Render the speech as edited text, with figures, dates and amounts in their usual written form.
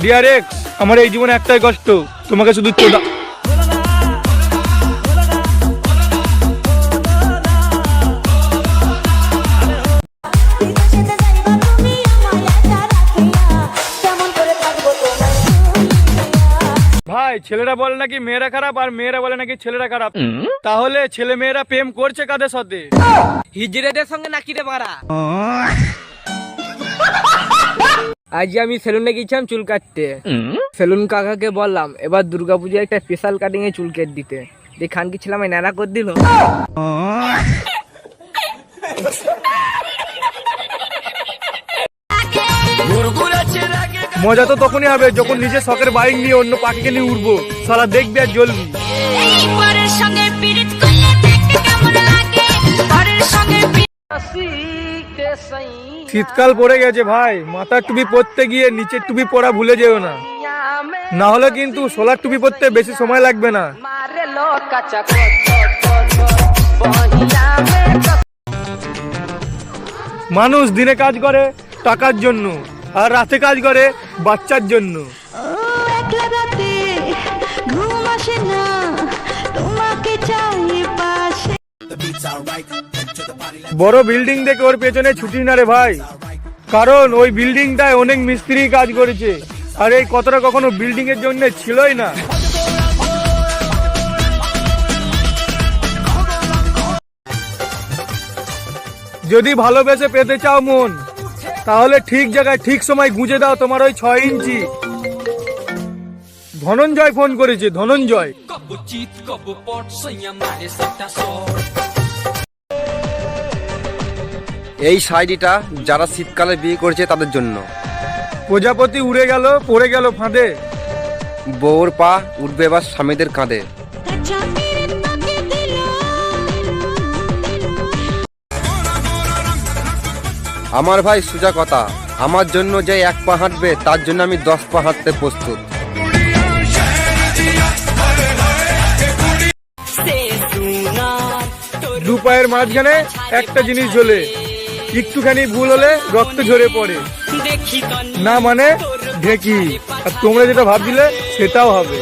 Dear ex, আমার এই জীবনে একটাই কষ্ট, তোমাকে শুধু চোদা। ভাই, ছেলেরা বলে নাকি মেয়েরা খারাপ আর মেয়েরা বলে নাকি ছেলেরা খারাপ, তাহলে ছেলে মেয়েরা প্রেম করছে কাদের সাথে? হিজড়েদের সঙ্গে নাকি রে মারা। আজ আমি সেলুনে গেছিলাম চুল কাটতে। সেলুন কাকাকে বললাম এবার দুর্গাপূজায় একটা স্পেশাল কাটিং এ চুল কেটে দিতে। দেখ খান কি ছিলাম নানা করে দিল। মজা তো তখনই হবে যখন নিজের শখের বাইক নিয়ে অন্য পাখিকে নিয়ে উড়বো, সারা দেখবি আর জ্বলবি। শীতকাল পড়ে গেছে ভাই, মাথার টুপি পরতে গিয়ে নিচের টুপি পরা ভুলে যেও না, না হলে কিন্তু সোলার টুপি পরতে বেশি সময় লাগবে না। মানুষ দিনে কাজ করে টাকার জন্য আর রাতে কাজ করে বাচ্চার জন্য। বড় বিল্ডিং দেখে ওর পেছনে ছুটি না রে ভাই, কারণ ওই বিল্ডিংটায় অনেক মিস্ত্রি কাজ করেছে আর এই কতটা কখনো বিল্ডিং এর জন্য ছিলই না। যদি ভালোবেসে পেতে চাও মন, তাহলে ঠিক জায়গায় ঠিক সময় গুঁজে দাও তোমার ওই 6 ইঞ্চি। ধনঞ্জয় ফোন করেছে, ধনঞ্জয়। এই শাড়িটা যারা শীতকালে বিয়ে করেছে তাদের জন্য। প্রজাপতি উড়ে গেল, পড়ে গেল ফাঁদে। বউর পা উঠবে এবার স্বামীদের কাঁধে। আমার ভাই সোজা কথা, আমার জন্য যে 1 পা হাঁটবে তার জন্য আমি 10 পা হাঁটতে প্রস্তুত। দু পায়ের মাঝখানে একটা জিনিস ঝোলে, একটুখানি ভুল হলে রক্ত ঝরে পড়ে, না মানে ঢেকি। আর তোমরা যেটা ভাবছিলে সেটাও হবে।